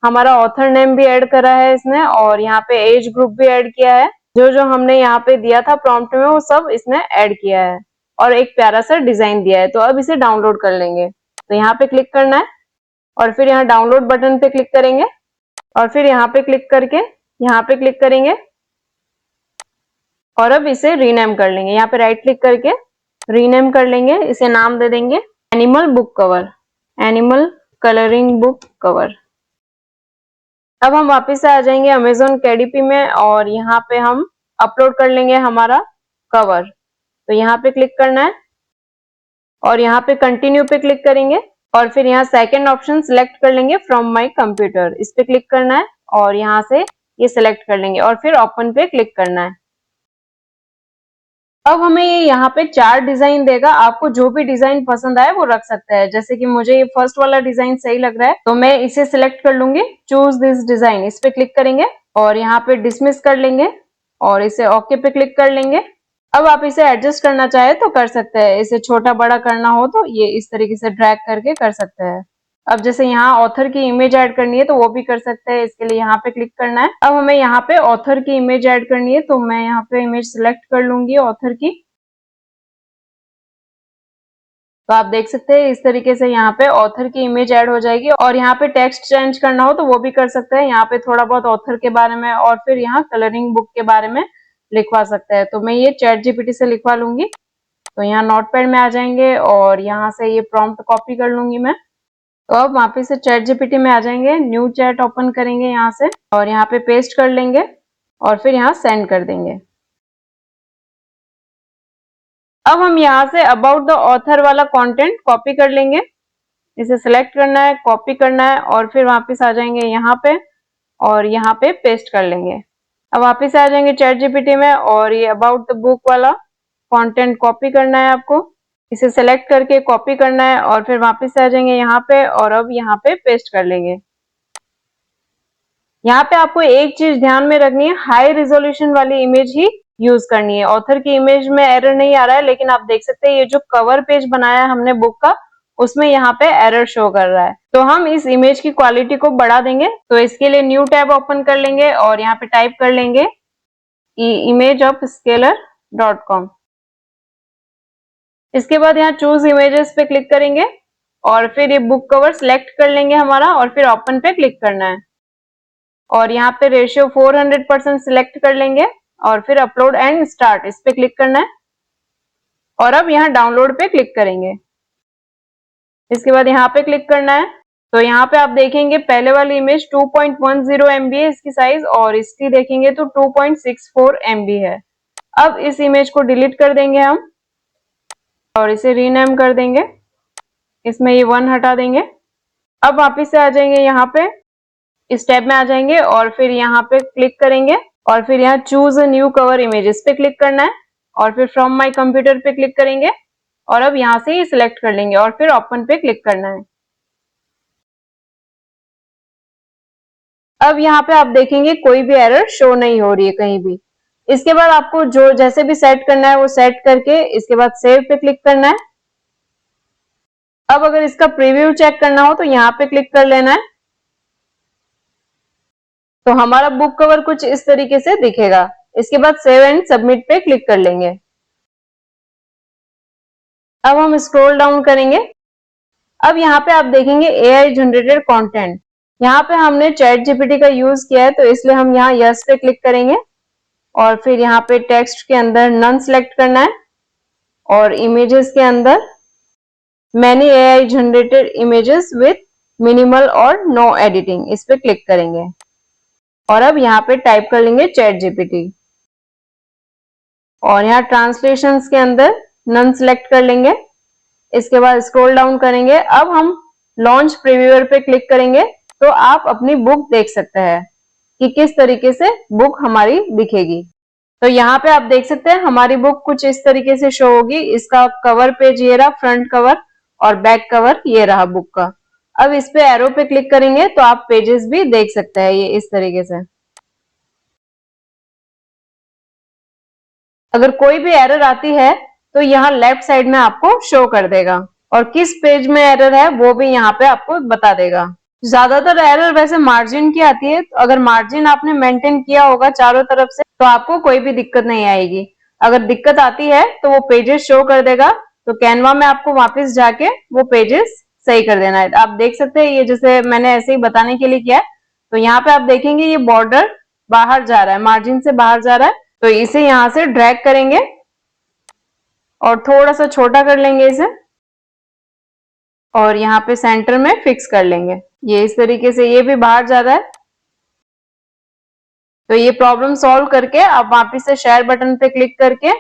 हमारा ऑथर नेम भी ऐड करा है इसने और यहाँ पे एज ग्रुप भी ऐड किया है। जो जो हमने यहाँ पे दिया था प्रॉम्प्ट में वो सब इसने ऐड किया है और एक प्यारा सा डिजाइन दिया है। तो अब इसे डाउनलोड कर लेंगे। तो यहाँ पे क्लिक करना है और फिर यहाँ डाउनलोड बटन पे क्लिक करेंगे और फिर यहाँ पे क्लिक करके यहाँ पे क्लिक करेंगे और अब इसे रीनेम कर लेंगे। यहाँ पे राइट क्लिक करके रीनेम कर लेंगे। इसे नाम दे देंगे animal book cover, animal colouring book cover. अब हम वापस से आ जाएंगे अमेजोन KDP में और यहाँ पे हम अपलोड कर लेंगे हमारा कवर। तो यहाँ पे क्लिक करना है और यहाँ पे कंटिन्यू पे क्लिक करेंगे और फिर यहाँ सेकंड ऑप्शन सिलेक्ट कर लेंगे फ्रॉम माय कंप्यूटर, इस पे क्लिक करना है और यहाँ से ये सिलेक्ट कर लेंगे और फिर ओपन पे क्लिक करना है। अब हमें ये यहाँ पे 4 डिजाइन देगा। आपको जो भी डिजाइन पसंद आए वो रख सकते हैं। जैसे कि मुझे ये फर्स्ट वाला डिजाइन सही लग रहा है तो मैं इसे सिलेक्ट कर लूंगी, चूज दिस डिजाइन, इस पे क्लिक करेंगे और यहाँ पे डिसमिस कर लेंगे और इसे ओके पे क्लिक कर लेंगे। अब आप इसे एडजस्ट करना चाहे तो कर सकते हैं। इसे छोटा बड़ा करना हो तो ये इस तरीके से ड्रैग करके कर सकते हैं। अब जैसे यहाँ ऑथर की इमेज ऐड करनी है तो वो भी कर सकते हैं। इसके लिए यहाँ पे क्लिक करना है। अब हमें यहाँ पे ऑथर की इमेज ऐड करनी है तो मैं यहाँ पे इमेज सिलेक्ट कर लूंगी ऑथर की। तो आप देख सकते हैं इस तरीके से यहाँ पे ऑथर की इमेज ऐड हो जाएगी और यहाँ पे टेक्स्ट चेंज करना हो तो वो भी कर सकते हैं। यहाँ पे थोड़ा बहुत ऑथर के बारे में और फिर यहाँ कलरिंग बुक के बारे में लिखवा सकते हैं। तो मैं ये चैट जीपीटी से लिखवा लूंगी। तो यहाँ नोटपैड में आ जाएंगे और यहाँ से ये प्रॉम्प्ट कॉपी कर लूंगी मैं। तो अब वापिस से चैट जीपीटी में आ जाएंगे, न्यू चैट ओपन करेंगे यहाँ से और यहाँ पे पेस्ट कर लेंगे और फिर यहाँ सेंड कर देंगे। अब हम यहाँ से अबाउट द ऑथर वाला कंटेंट कॉपी कर लेंगे। इसे सिलेक्ट करना है, कॉपी करना है और फिर वापस आ जाएंगे यहाँ पे और यहाँ पे पेस्ट कर लेंगे। अब वापस आ जाएंगे चैट जीपीटी में और ये अबाउट द बुक वाला कंटेंट कॉपी करना है आपको इसे सेलेक्ट करके कॉपी करना है और फिर वापस आ जाएंगे यहाँ पे और अब यहाँ पे पेस्ट कर लेंगे। यहाँ पे आपको एक चीज ध्यान में रखनी है, हाई रिजोल्यूशन वाली इमेज ही यूज करनी है। ऑथर की इमेज में एरर नहीं आ रहा है, लेकिन आप देख सकते हैं ये जो कवर पेज बनाया है हमने बुक का, उसमें यहाँ पे एरर शो कर रहा है। तो हम इस इमेज की क्वालिटी को बढ़ा देंगे। तो इसके लिए न्यू टैब ओपन कर लेंगे और यहाँ पे टाइप कर लेंगे imageofscaler.com। इसके बाद यहाँ चूज इमेजेस पे क्लिक करेंगे और फिर ये बुक कवर सिलेक्ट कर लेंगे हमारा और फिर ओपन पे क्लिक करना है और यहाँ पे रेशियो 400% सिलेक्ट कर लेंगे और फिर अपलोड एंड स्टार्ट इस पे क्लिक करना है और अब यहाँ डाउनलोड पे क्लिक करेंगे। इसके बाद यहाँ पे क्लिक करना है। तो यहाँ पे आप देखेंगे पहले वाली इमेज 2.10 MB है इसकी साइज और इसकी देखेंगे तो 2.64 MB है। अब इस इमेज को डिलीट कर देंगे हम और इसे रीनेम कर देंगे, इसमें ये 1 हटा देंगे। अब वापिस से आ जाएंगे यहाँ पे, इस टैब में आ जाएंगे और फिर यहाँ पे क्लिक करेंगे और फिर यहाँ choose a new cover image इस पे क्लिक करना है और फिर फ्रॉम माय कंप्यूटर पे क्लिक करेंगे और अब यहाँ से ही सिलेक्ट कर लेंगे और फिर ओपन पे क्लिक करना है। अब यहाँ पे आप देखेंगे कोई भी एरर शो नहीं हो रही है कहीं भी। इसके बाद आपको जो जैसे भी सेट करना है वो सेट करके इसके बाद सेव पे क्लिक करना है। अब अगर इसका प्रीव्यू चेक करना हो तो यहाँ पे क्लिक कर लेना है। तो हमारा बुक कवर कुछ इस तरीके से दिखेगा। इसके बाद सेव एंड सबमिट पे क्लिक कर लेंगे। अब हम स्क्रॉल डाउन करेंगे। अब यहाँ पे आप देखेंगे AI जनरेटेड कंटेंट। यहाँ पे हमने चैट जीपीटी का यूज किया है तो इसलिए हम यहाँ यस पे क्लिक करेंगे और फिर यहाँ पे टेक्स्ट के अंदर नन सेलेक्ट करना है और इमेजेस के अंदर many AI generated images with minimal और नो एडिटिंग इस पे क्लिक करेंगे और अब यहाँ पे टाइप कर लेंगे चैट जीपीटी और यहाँ ट्रांसलेशंस के अंदर नन सेलेक्ट कर लेंगे। इसके बाद स्क्रॉल डाउन करेंगे। अब हम लॉन्च प्रीव्यूअर पे क्लिक करेंगे तो आप अपनी बुक देख सकते हैं कि किस तरीके से बुक हमारी दिखेगी। तो यहाँ पे आप देख सकते हैं हमारी बुक कुछ इस तरीके से शो होगी। इसका कवर पेज ये रहा, फ्रंट कवर और बैक कवर ये रहा बुक का। अब इस पे एरो पे क्लिक करेंगे तो आप पेजेस भी देख सकते हैं ये इस तरीके से। अगर कोई भी एरर आती है तो यहाँ लेफ्ट साइड में आपको शो कर देगा और किस पेज में एरर है वो भी यहाँ पे आपको बता देगा। ज्यादातर एरर वैसे मार्जिन की आती है, तो अगर मार्जिन आपने मेंटेन किया होगा चारों तरफ से तो आपको कोई भी दिक्कत नहीं आएगी। अगर दिक्कत आती है तो वो पेजेस शो कर देगा। तो कैनवा में आपको वापस जाके वो पेजेस सही कर देना है। आप देख सकते हैं ये जैसे मैंने ऐसे ही बताने के लिए किया है। तो यहाँ पे आप देखेंगे ये बॉर्डर बाहर जा रहा है, मार्जिन से बाहर जा रहा है। तो इसे यहाँ से ड्रैग करेंगे और थोड़ा सा छोटा कर लेंगे इसे और यहाँ पे सेंटर में फिक्स कर लेंगे। ये इस तरीके से ये भी बाहर जा रहा है। तो ये प्रॉब्लम सॉल्व करके आप वापिस से शेयर बटन पे क्लिक करके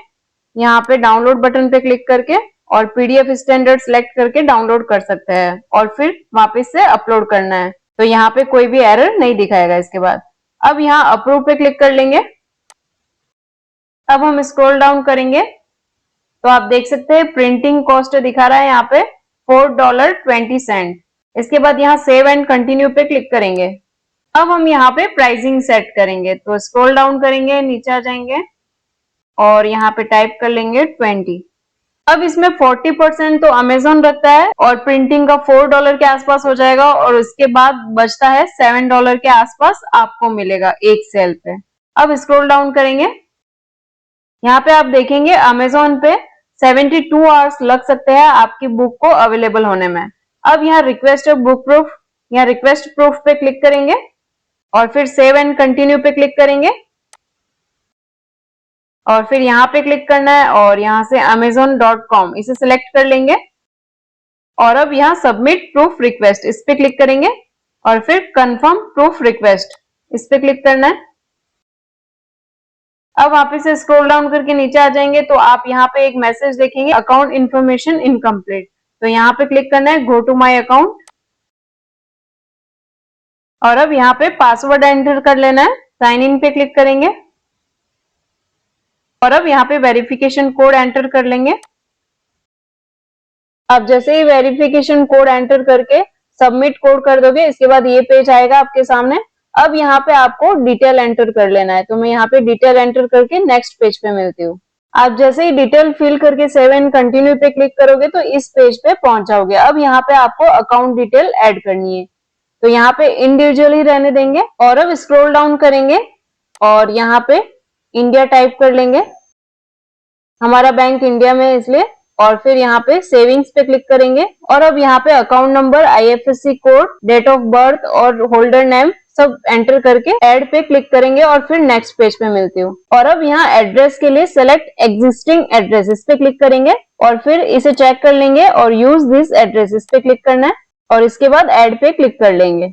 यहाँ पे डाउनलोड बटन पे क्लिक करके और PDF स्टैंडर्ड सिलेक्ट करके डाउनलोड कर सकते हैं और फिर वापिस से अपलोड करना है। तो यहाँ पे कोई भी एरर नहीं दिखाएगा। इसके बाद अब यहाँ अप्रूव पे क्लिक कर लेंगे। अब हम स्क्रॉल डाउन करेंगे तो आप देख सकते हैं प्रिंटिंग कॉस्ट दिखा रहा है यहाँ पे $4.20। इसके बाद यहाँ सेव एंड कंटिन्यू पे क्लिक करेंगे। अब हम यहाँ पे प्राइसिंग सेट करेंगे। तो स्क्रॉल डाउन करेंगे, नीचे आ जाएंगे और यहाँ पे टाइप कर लेंगे 20। अब इसमें 40% तो अमेजोन रखता है और प्रिंटिंग का $4 के आसपास हो जाएगा और उसके बाद बचता है $7 के आसपास आपको मिलेगा एक सेल पे। अब स्क्रॉल डाउन करेंगे। यहाँ पे आप देखेंगे अमेजोन पे 72 आवर्स लग सकते हैं आपकी बुक को अवेलेबल होने में। अब यहाँ रिक्वेस्ट बुक प्रूफ, यहाँ रिक्वेस्ट प्रूफ पे क्लिक करेंगे और फिर सेव एंड कंटिन्यू पे क्लिक करेंगे और फिर यहाँ पे क्लिक करना है और यहाँ से amazon.com इसे सिलेक्ट कर लेंगे और अब यहाँ सबमिट प्रूफ रिक्वेस्ट इस पे क्लिक करेंगे और फिर कंफर्म प्रूफ रिक्वेस्ट इस पे क्लिक करना है। अब वापस से स्क्रॉल डाउन करके नीचे आ जाएंगे तो आप यहाँ पे एक मैसेज देखेंगे अकाउंट इन्फॉर्मेशन इनकम्प्लीट। तो यहाँ पे क्लिक करना है गो टू माई अकाउंट और अब यहाँ पे पासवर्ड एंटर कर लेना है। साइन इन पे क्लिक करेंगे और अब यहाँ पे वेरिफिकेशन कोड एंटर कर लेंगे आप जैसे ही वेरिफिकेशन कोड एंटर करके सबमिट कोड कर दोगे, इसके बाद ये पेज आएगा आपके सामने। अब यहाँ पे आपको डिटेल एंटर कर लेना है, तो मैं यहाँ पे डिटेल एंटर करके नेक्स्ट पेज पे मिलती हूँ। आप जैसे ही डिटेल फिल करके सेव एंड कंटिन्यू पे क्लिक करोगे तो इस पेज पे पहुंच जाओगे। अब यहाँ पे आपको अकाउंट डिटेल ऐड करनी है, तो यहाँ पे इंडिविजुअली रहने देंगे और अब स्क्रॉल डाउन करेंगे और यहाँ पे इंडिया टाइप कर लेंगे। हमारा बैंक इंडिया में है इसलिए, और फिर यहाँ पे सेविंग्स पे क्लिक करेंगे और अब यहाँ पे account number, IFSC code, date of birth और होल्डर नेम सब एंटर करके ऐड पे क्लिक करेंगे और फिर नेक्स्ट पेज पे मिलती हूँ। और अब यहाँ एड्रेस के लिए सेलेक्ट एग्जिस्टिंग एड्रेस, इस पे क्लिक करेंगे और फिर इसे चेक कर लेंगे और यूज दिस एड्रेस, इस पे क्लिक करना है और इसके बाद ऐड पे क्लिक कर लेंगे।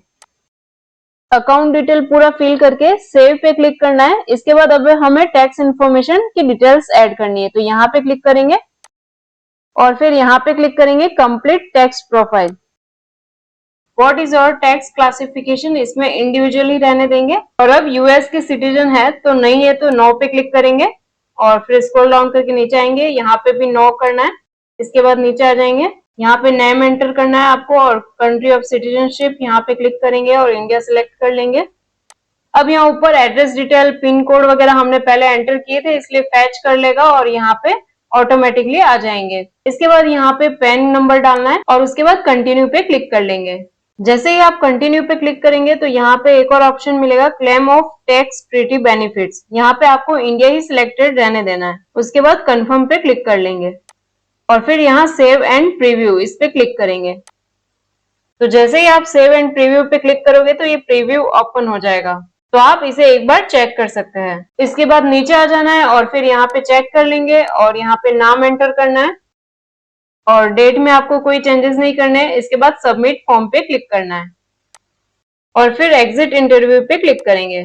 अकाउंट डिटेल पूरा फिल करके सेव पे क्लिक करना है। इसके बाद अब हमें टैक्स इन्फॉर्मेशन की डिटेल्स ऐड करनी है, तो यहाँ पे क्लिक करेंगे और फिर यहाँ पे क्लिक करेंगे complete tax profile. What is your tax classification, इसमें इंडिविजुअली रहने देंगे। और अब यूएस के सिटीजन है तो नहीं है तो नो पे क्लिक करेंगे और फिर स्क्रॉल डाउन करके नीचे आएंगे, यहाँ पे भी नो करना है। इसके बाद नीचे आ जाएंगे, यहाँ पे नेम एंटर करना है आपको और कंट्री ऑफ सिटीजनशिप यहाँ पे क्लिक करेंगे और इंडिया सिलेक्ट कर लेंगे। अब यहाँ ऊपर एड्रेस डिटेल, पिन कोड वगैरह हमने पहले एंटर किए थे इसलिए फैच कर लेगा और यहाँ पे ऑटोमेटिकली आ जाएंगे। इसके बाद यहाँ पे पैन नंबर डालना है और उसके बाद कंटिन्यू पे क्लिक कर लेंगे। जैसे ही आप कंटिन्यू पे क्लिक करेंगे तो यहाँ पे एक और ऑप्शन मिलेगा, claim of tax treaty benefits. यहाँ पे आपको इंडिया ही सिलेक्टेड रहने देना है। उसके बाद कंफर्म पे क्लिक कर लेंगे और फिर यहाँ सेव एंड प्रीव्यू, इस पे क्लिक करेंगे। तो जैसे ही आप सेव एंड प्रीव्यू पे क्लिक करोगे तो ये प्रीव्यू ओपन हो जाएगा, तो आप इसे एक बार चेक कर सकते हैं। इसके बाद नीचे आ जाना है और फिर यहाँ पे चेक कर लेंगे और यहाँ पे नाम एंटर करना है और डेट में आपको कोई चेंजेस नहीं करने हैं। इसके बाद सबमिट फॉर्म पे क्लिक करना है और फिर एग्जिट इंटरव्यू पे क्लिक करेंगे।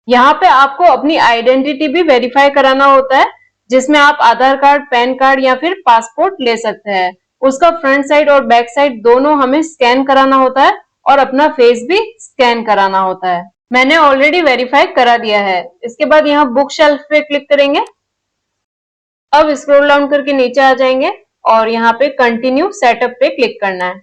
यहाँ पे आपको अपनी आइडेंटिटी भी वेरीफाई कराना होता है, जिसमें आप आधार कार्ड, पैन कार्ड या फिर पासपोर्ट ले सकते हैं। उसका फ्रंट साइड और बैक साइड दोनों हमें स्कैन कराना होता है और अपना फेस भी स्कैन कराना होता है। मैंने ऑलरेडी वेरीफाई करा दिया है। इसके बाद यहाँ बुक शेल्फ पे क्लिक करेंगे। अब स्क्रॉल डाउन करके नीचे आ जाएंगे और यहाँ पे कंटिन्यू सेटअप पे क्लिक करना है।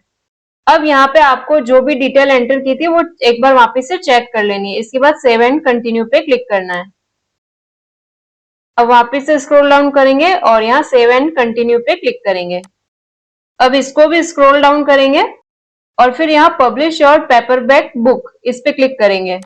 अब यहाँ पे आपको जो भी डिटेल एंटर की थी वो एक बार वापस से चेक कर लेनी है। इसके बाद सेव एंड कंटिन्यू पे क्लिक करना है। अब वापस से स्क्रॉल डाउन करेंगे और यहाँ सेव एंड कंटिन्यू पे क्लिक करेंगे। अब इसको भी स्क्रॉल डाउन करेंगे और फिर यहाँ पब्लिश योर पेपरबैक बुक, इस पे क्लिक करेंगे।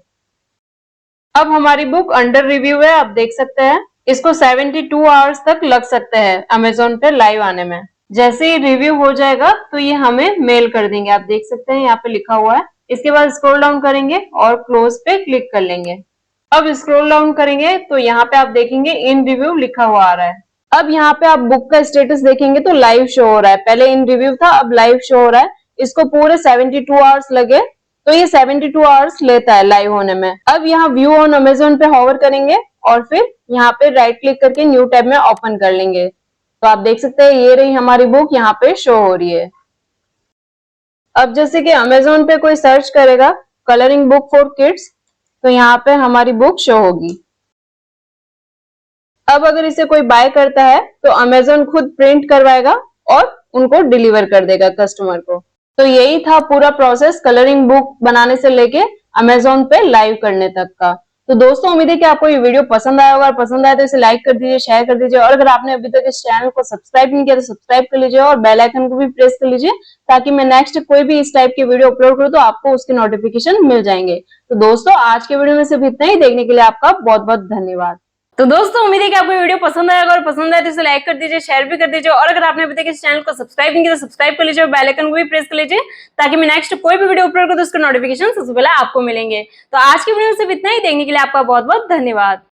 अब हमारी बुक अंडर रिव्यू है, आप देख सकते हैं। इसको 72 आवर्स तक लग सकते हैं अमेजोन पे लाइव आने में। जैसे ही रिव्यू हो जाएगा तो ये हमें मेल कर देंगे, आप देख सकते हैं यहाँ पे लिखा हुआ है। इसके बाद स्क्रॉल डाउन करेंगे और क्लोज पे क्लिक कर लेंगे। अब स्क्रॉल डाउन करेंगे तो यहाँ पे आप देखेंगे इन रिव्यू लिखा हुआ आ रहा है। अब यहाँ पे आप बुक का स्टेटस देखेंगे तो लाइव शो हो रहा है, पहले इन रिव्यू था अब लाइव शो हो रहा है। इसको पूरे 72 आवर्स लगे तो ये 72 आवर्स लेता है लाइव होने में। अब यहाँ व्यू ऑन अमेजोन पे होवर करेंगे और फिर यहाँ पे राइट क्लिक करके न्यू टैब में ओपन कर लेंगे। तो आप देख सकते हैं ये रही हमारी बुक, यहाँ पे शो हो रही है। अब जैसे कि अमेजोन पे कोई सर्च करेगा कलरिंग बुक फॉर किड्स तो यहाँ पे हमारी बुक शो होगी। अब अगर इसे कोई बाय करता है तो अमेजोन खुद प्रिंट करवाएगा और उनको डिलीवर कर देगा कस्टमर को। तो यही था पूरा प्रोसेस कलरिंग बुक बनाने से लेके अमेजोन पे लाइव करने तक का। तो दोस्तों उम्मीद है कि आपको ये वीडियो पसंद आया होगा, और पसंद आया तो इसे लाइक कर दीजिए, शेयर कर दीजिए और अगर आपने अभी तक इस चैनल को सब्सक्राइब नहीं किया तो सब्सक्राइब कर लीजिए और बेल आइकन को भी प्रेस कर लीजिए ताकि मैं नेक्स्ट कोई भी इस टाइप की वीडियो अपलोड करूँ तो आपको उसके नोटिफिकेशन मिल जाएंगे। तो दोस्तों आज के वीडियो में सिर्फ इतना ही, देखने के लिए आपका बहुत बहुत धन्यवाद। तो दोस्तों उम्मीद है कि आपको वीडियो पसंद आएगा, और पसंद आए तो इसे लाइक कर दीजिए, शेयर भी कर दीजिए और अगर आपने अभी तक इस चैनल को सब्सक्राइब नहीं किया तो सब्सक्राइब कर लीजिए और बेल आइकन को भी प्रेस कर लीजिए ताकि मैं नेक्स्ट कोई भी वीडियो अपलोड करूं तो उसका नोटिफिकेशन सबसे पहले आपको मिलेंगे। तो आज की वीडियो में सिर्फ इतना ही, देखने के लिए आपका बहुत बहुत धन्यवाद।